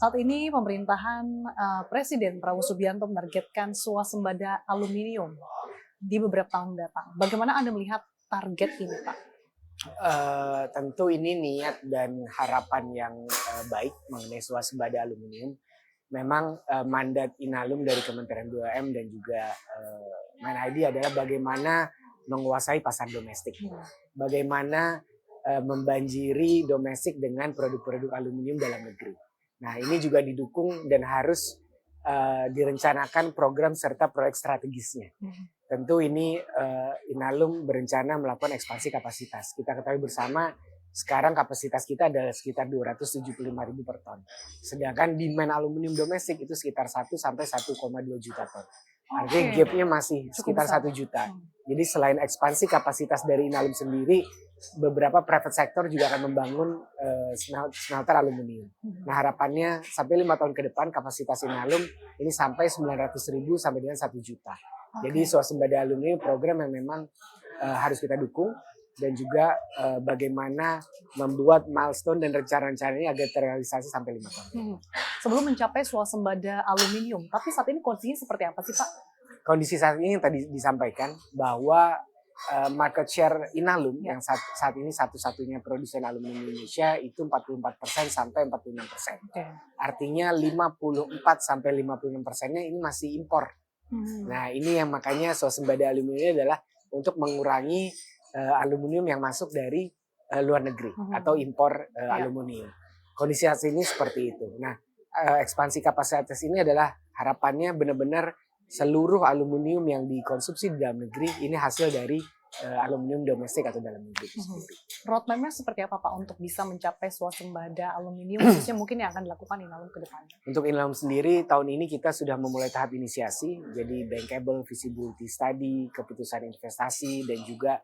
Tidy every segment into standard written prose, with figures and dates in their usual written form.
Saat ini pemerintahan Presiden Prabowo Subianto menargetkan swasembada aluminium di beberapa tahun mendatang. Bagaimana Anda melihat target ini, Pak? Tentu ini niat dan harapan yang baik mengenai swasembada aluminium. Memang mandat Inalum dari Kementerian BUMN dan juga MenID adalah bagaimana menguasai pasar domestik. Bagaimana membanjiri domestik dengan produk-produk aluminium dalam negeri. Nah, ini juga didukung dan harus direncanakan program serta proyek strategisnya. Tentu ini Inalum berencana melakukan ekspansi kapasitas. Kita ketahui bersama sekarang kapasitas kita adalah sekitar 275.000 per ton. Sedangkan demand aluminium domestik itu sekitar 1 sampai 1,2 juta ton. Artinya gapnya masih sekitar 1 juta. Jadi selain ekspansi kapasitas dari Inalum sendiri, beberapa private sector juga akan membangun smelter aluminium. Nah, harapannya sampai 5 tahun ke depan kapasitas Inalum ini sampai 900.000 sampai dengan 1 juta. Jadi swasembada aluminium program yang memang harus kita dukung dan juga bagaimana membuat milestone dan rencana-rencana ini agar terrealisasi sampai 5 tahun. Sebelum mencapai swasembada aluminium, tapi saat ini kondisinya seperti apa sih, Pak? Kondisi saat ini yang tadi disampaikan bahwa market share Inalum yang saat ini satu-satunya produsen aluminium Indonesia itu 44% sampai 46%. Artinya 54 sampai 56%-nya ini masih impor. Nah, ini yang makanya swasembada aluminium adalah untuk mengurangi aluminium yang masuk dari luar negeri atau impor aluminium. Kondisi saat ini seperti itu. Nah, ekspansi kapasitas ini adalah harapannya benar-benar seluruh aluminium yang dikonsumsi di dalam negeri ini hasil dari aluminium domestik atau dalam negeri. Roadmap-nya seperti apa, Pak, untuk bisa mencapai swasembada aluminium khususnya mungkin yang akan dilakukan Inalum ke depannya? Untuk Inalum sendiri tahun ini kita sudah memulai tahap inisiasi, jadi bankable feasibility study, keputusan investasi dan juga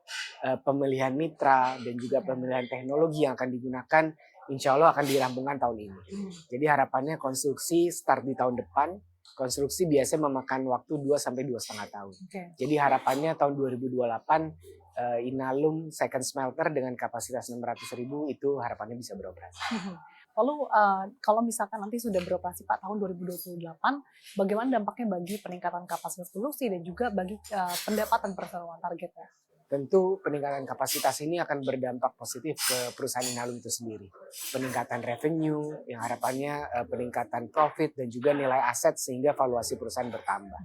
pemilihan mitra dan juga pemilihan teknologi yang akan digunakan insya Allah akan dirampungkan tahun ini. Jadi harapannya konstruksi start di tahun depan. Konstruksi biasanya memakan waktu 2 sampai 2,5 tahun. Jadi harapannya tahun 2028 Inalum second smelter dengan kapasitas 600.000 itu harapannya bisa beroperasi. Lalu kalau misalkan nanti sudah beroperasi Pak tahun 2028, bagaimana dampaknya bagi peningkatan kapasitas produksi dan juga bagi pendapatan perseroan targetnya? Tentu peningkatan kapasitas ini akan berdampak positif ke perusahaan Inalum itu sendiri. Peningkatan revenue, yang harapannya peningkatan profit dan juga nilai aset sehingga valuasi perusahaan bertambah.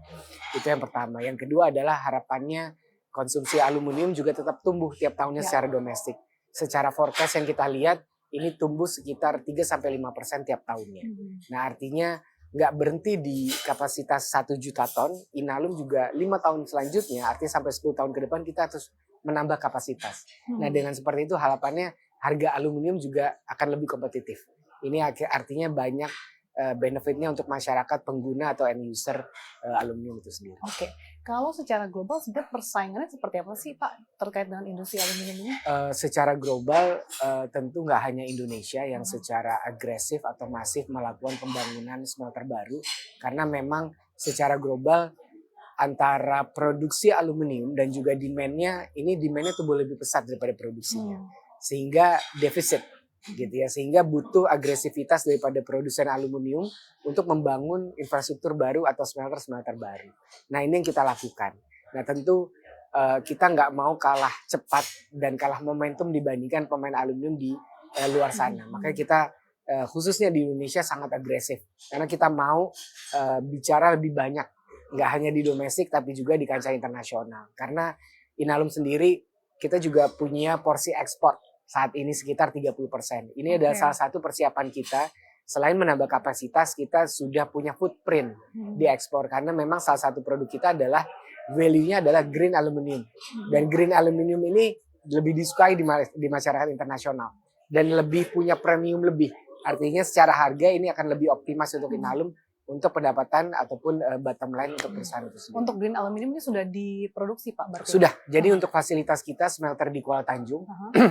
Itu yang pertama. Yang kedua adalah harapannya konsumsi aluminium juga tetap tumbuh tiap tahunnya secara domestik. Secara forecast yang kita lihat, ini tumbuh sekitar 3-5% tiap tahunnya. Nah, artinya nggak berhenti di kapasitas 1 juta ton, Inalum juga 5 tahun selanjutnya, artinya sampai 10 tahun ke depan kita harus menambah kapasitas. Nah, dengan seperti itu harapannya harga aluminium juga akan lebih kompetitif. Ini artinya banyak benefitnya untuk masyarakat pengguna atau end user aluminium itu sendiri. Kalau secara global sebenarnya persaingannya seperti apa sih Pak terkait dengan industri aluminium ini? Secara global tentu nggak hanya Indonesia yang secara agresif atau masif melakukan pembangunan smelter baru, karena memang secara global antara produksi aluminium dan juga demand-nya tumbuh lebih pesat daripada produksinya, sehingga defisit gitu ya, sehingga butuh agresivitas daripada produsen aluminium untuk membangun infrastruktur baru atau smelter baru. Nah, ini yang kita lakukan. Nah, tentu kita nggak mau kalah cepat dan kalah momentum dibandingkan pemain aluminium di luar sana. Makanya kita khususnya di Indonesia sangat agresif karena kita mau bicara lebih banyak, nggak hanya di domestik tapi juga di kancah internasional. Karena Inalum sendiri kita juga punya porsi ekspor saat ini sekitar 30%. Ini adalah salah satu persiapan kita. Selain menambah kapasitas, kita sudah punya footprint di ekspor. Karena memang salah satu produk kita adalah value-nya adalah green aluminium. Dan green aluminium ini lebih disukai di masyarakat internasional. Dan lebih punya premium lebih. Artinya secara harga ini akan lebih optimas untuk Inalum untuk pendapatan ataupun bottom line untuk perusahaan itu sendiri. Untuk green aluminium ini sudah diproduksi Pak berarti? Sudah. Jadi untuk fasilitas kita smelter di Kuala Tanjung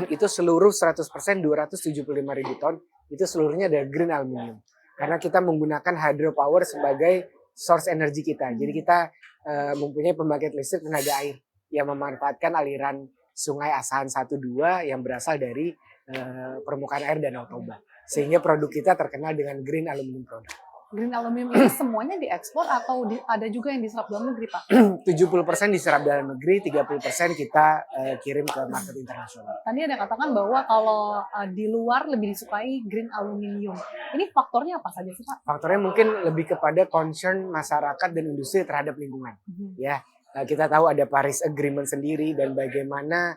itu seluruh 100% 275.000 ton itu seluruhnya dari green aluminium. Karena kita menggunakan hydropower sebagai source energi kita. Jadi kita mempunyai pembangkit listrik tenaga air yang memanfaatkan aliran Sungai Asahan 1-2 yang berasal dari permukaan air Danau Toba. sehingga produk kita terkenal dengan green aluminium product. Green aluminium ini semuanya diekspor atau ada juga yang diserap dalam negeri, Pak? 70% diserap dalam negeri, 30% kita kirim ke market internasional. Tadi ada katakan bahwa kalau di luar lebih disukai green aluminium. Ini faktornya apa saja sih, Pak? Faktornya mungkin lebih kepada concern masyarakat dan industri terhadap lingkungan. Ya, kita tahu ada Paris Agreement sendiri dan bagaimana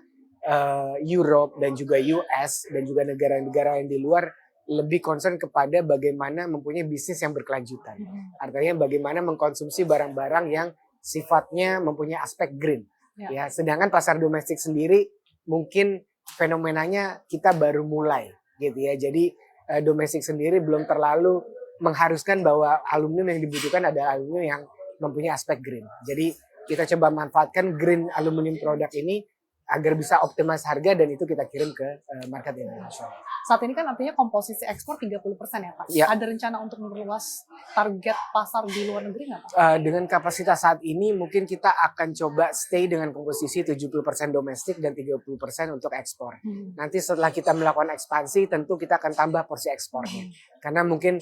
Europe dan juga US dan juga negara-negara yang di luar lebih concern kepada bagaimana mempunyai bisnis yang berkelanjutan. Artinya bagaimana mengkonsumsi barang-barang yang sifatnya mempunyai aspek green. Ya, sedangkan pasar domestik sendiri mungkin fenomenanya kita baru mulai gitu ya. Jadi domestik sendiri belum terlalu mengharuskan bahwa aluminium yang dibutuhkan adalah aluminium yang mempunyai aspek green. Jadi kita coba manfaatkan green aluminium produk ini agar bisa optimize harga dan itu kita kirim ke market internasional. Saat ini kan artinya komposisi ekspor 30% ya, Pak? Ya. Ada rencana untuk memperluas target pasar di luar negeri nggak, Pak? Dengan kapasitas saat ini mungkin kita akan coba stay dengan komposisi 70% domestik dan 30% untuk ekspor. Nanti setelah kita melakukan ekspansi tentu kita akan tambah porsi ekspornya. Karena mungkin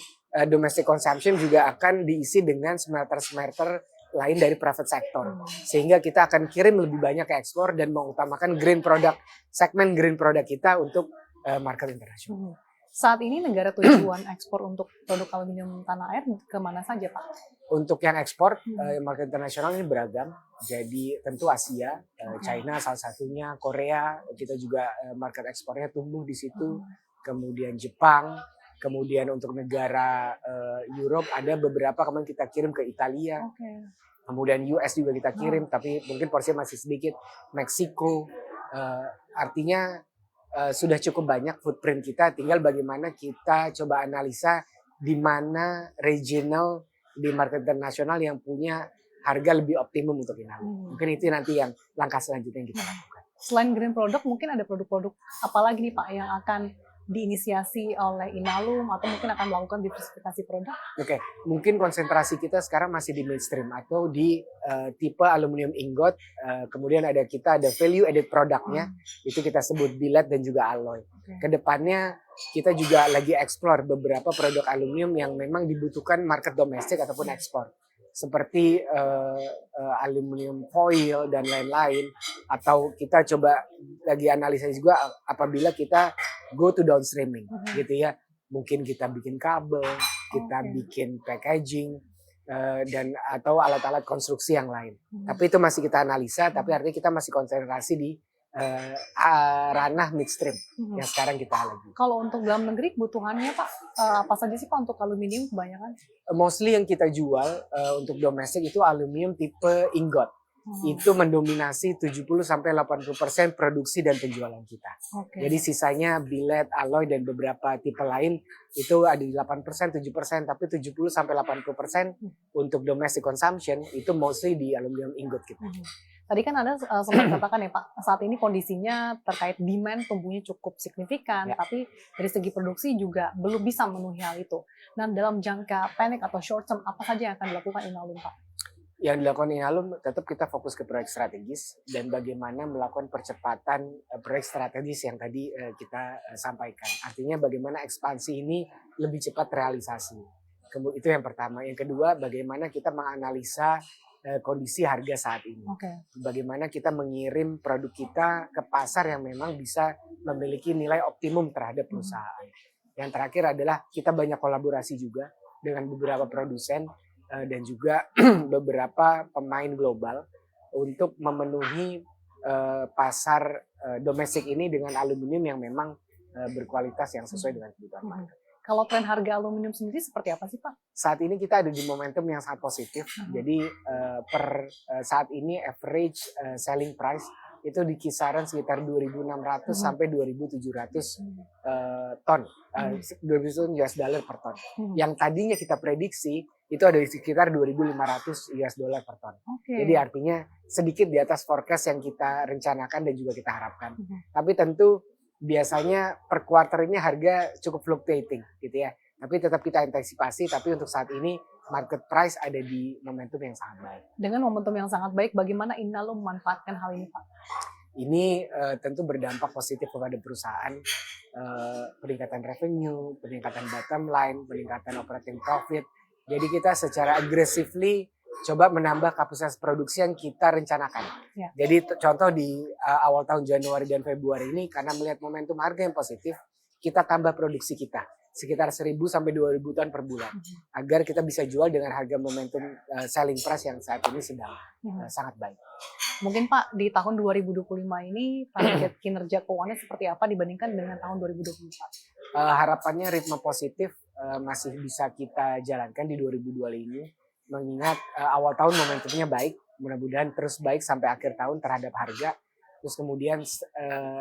domestic consumption juga akan diisi dengan smelter-smelter lain dari private sector, sehingga kita akan kirim lebih banyak ke ekspor dan mengutamakan green product, segmen green product kita untuk market internasional. Saat ini negara tujuan ekspor untuk produk aluminium tanah air kemana saja, Pak? Untuk yang ekspor market internasional ini beragam, jadi tentu Asia, China salah satunya, Korea kita juga market ekspornya tumbuh di situ, kemudian Jepang. Kemudian untuk negara Europe ada beberapa kemarin kita kirim ke Italia. Kemudian US juga kita kirim, tapi mungkin porsinya masih sedikit. Meksiko, artinya sudah cukup banyak footprint kita. Tinggal bagaimana kita coba analisa di mana regional di market internasional yang punya harga lebih optimum untuk Inalum. Mungkin itu nanti yang langkah selanjutnya yang kita lakukan. Selain green product, mungkin ada produk-produk apa lagi nih, Pak, yang akan diinisiasi oleh Inalum atau mungkin akan melakukan diversifikasi produk? Oke, mungkin konsentrasi kita sekarang masih di mainstream atau di tipe aluminium ingot. Kemudian ada value added produknya, itu kita sebut billet dan juga alloy. Kedepannya kita juga lagi explore beberapa produk aluminium yang memang dibutuhkan market domestik ataupun ekspor. Seperti aluminium foil dan lain-lain, atau kita coba lagi analisa juga apabila kita go to downstreaming gitu ya, mungkin kita bikin kabel, kita bikin packaging dan atau alat-alat konstruksi yang lain. Tapi itu masih kita analisa, tapi artinya kita masih konsentrasi di ranah midstream yang sekarang kita lagi. Kalau untuk dalam negeri kebutuhannya, Pak, apa saja sih, Pak, untuk aluminium kebanyakan? Mostly yang kita jual untuk domestik itu aluminium tipe ingot. Itu mendominasi 70-80% produksi dan penjualan kita. Jadi sisanya billet, alloy dan beberapa tipe lain itu ada di 8%, 7%, tapi 70-80% untuk domestic consumption itu mostly di aluminium ingot kita. Tadi kan Anda sempat katakan ya, Pak, saat ini kondisinya terkait demand tumbuhnya cukup signifikan, tapi dari segi produksi juga belum bisa memenuhi hal itu. Nah, dalam jangka pendek atau short term, apa saja yang akan dilakukan Inalum, Pak? Yang dilakukan Inalum tetap kita fokus ke proyek strategis dan bagaimana melakukan percepatan proyek strategis yang tadi kita sampaikan. Artinya bagaimana ekspansi ini lebih cepat realisasi. Itu yang pertama. Yang kedua, bagaimana kita menganalisa kondisi harga saat ini. Bagaimana kita mengirim produk kita ke pasar yang memang bisa memiliki nilai optimum terhadap perusahaan. Yang terakhir adalah kita banyak kolaborasi juga dengan beberapa produsen dan juga beberapa pemain global untuk memenuhi pasar domestik ini dengan aluminium yang memang berkualitas yang sesuai dengan kebutuhan market. Kalau tren harga aluminium sendiri seperti apa sih, Pak? Saat ini kita ada di momentum yang sangat positif. Jadi per saat ini average selling price itu di kisaran sekitar 2.600 sampai 2.700 ton, 2.000 US dollar per ton. Yang tadinya kita prediksi itu ada di sekitar 2.500 US dollar per ton. Jadi artinya sedikit di atas forecast yang kita rencanakan dan juga kita harapkan. Tapi tentu biasanya per quarter ini harga cukup fluctuating gitu ya. Tapi tetap kita antisipasi, tapi untuk saat ini market price ada di momentum yang sangat baik. Dengan momentum yang sangat baik, bagaimana Inalum memanfaatkan hal ini, Pak? Ini tentu berdampak positif kepada perusahaan, peningkatan revenue, peningkatan bottom line, peningkatan operating profit. Jadi kita secara aggressively coba menambah kapasitas produksi yang kita rencanakan. Ya. Jadi contoh di awal tahun Januari dan Februari ini karena melihat momentum harga yang positif, kita tambah produksi kita sekitar 1.000 sampai 2.000 ton per bulan agar kita bisa jual dengan harga momentum selling price yang saat ini sedang sangat baik. Mungkin Pak di tahun 2025 ini target kinerja keuangannya seperti apa dibandingkan dengan tahun 2024? Harapannya ritme positif masih bisa kita jalankan di 2025 ini, mengingat awal tahun momentumnya baik, mudah-mudahan terus baik sampai akhir tahun terhadap harga. Terus kemudian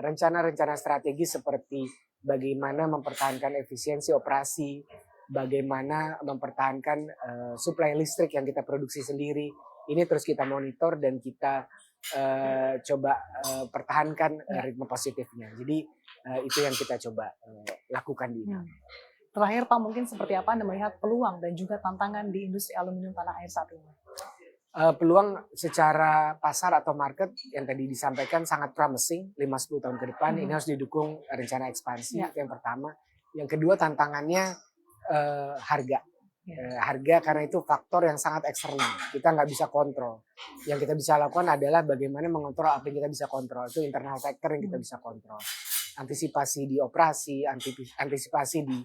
rencana-rencana strategi seperti bagaimana mempertahankan efisiensi operasi, bagaimana mempertahankan suplai listrik yang kita produksi sendiri. Ini terus kita monitor dan kita coba pertahankan ritme positifnya. Jadi itu yang kita coba lakukan di ini. Terakhir Pak, mungkin seperti apa Anda melihat peluang dan juga tantangan di industri aluminium tanah air saat ini? Peluang secara pasar atau market yang tadi disampaikan sangat promising 5-10 tahun ke depan. Ini harus didukung rencana ekspansi, itu yang pertama. Yang kedua tantangannya harga. Harga karena itu faktor yang sangat eksternal, kita nggak bisa kontrol. Yang kita bisa lakukan adalah bagaimana mengontrol apa yang kita bisa kontrol, itu internal factor yang kita bisa kontrol. Antisipasi di operasi, antisipasi di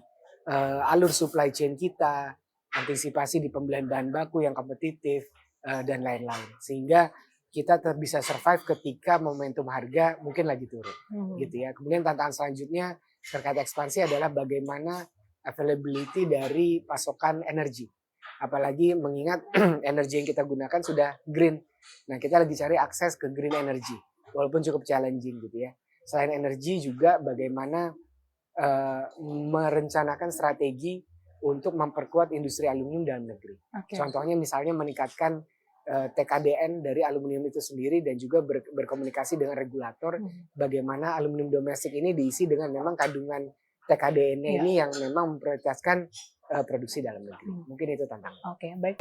alur supply chain kita, antisipasi di pembelian bahan baku yang kompetitif, dan lain-lain. Sehingga kita bisa survive ketika momentum harga mungkin lagi turun. Gitu ya. Kemudian tantangan selanjutnya terkait ekspansi adalah bagaimana availability dari pasokan energi. Apalagi mengingat energi yang kita gunakan sudah green. Nah, kita lagi cari akses ke green energy. Walaupun cukup challenging gitu ya. Selain energi juga bagaimana merencanakan strategi untuk memperkuat industri aluminium dalam negeri. Contohnya misalnya meningkatkan TKDN dari aluminium itu sendiri dan juga berkomunikasi dengan regulator bagaimana aluminium domestik ini diisi dengan memang kandungan TKDN-nya ini yang memang memprioritaskan produksi dalam negeri. Mungkin itu tantangan. Oke, baik.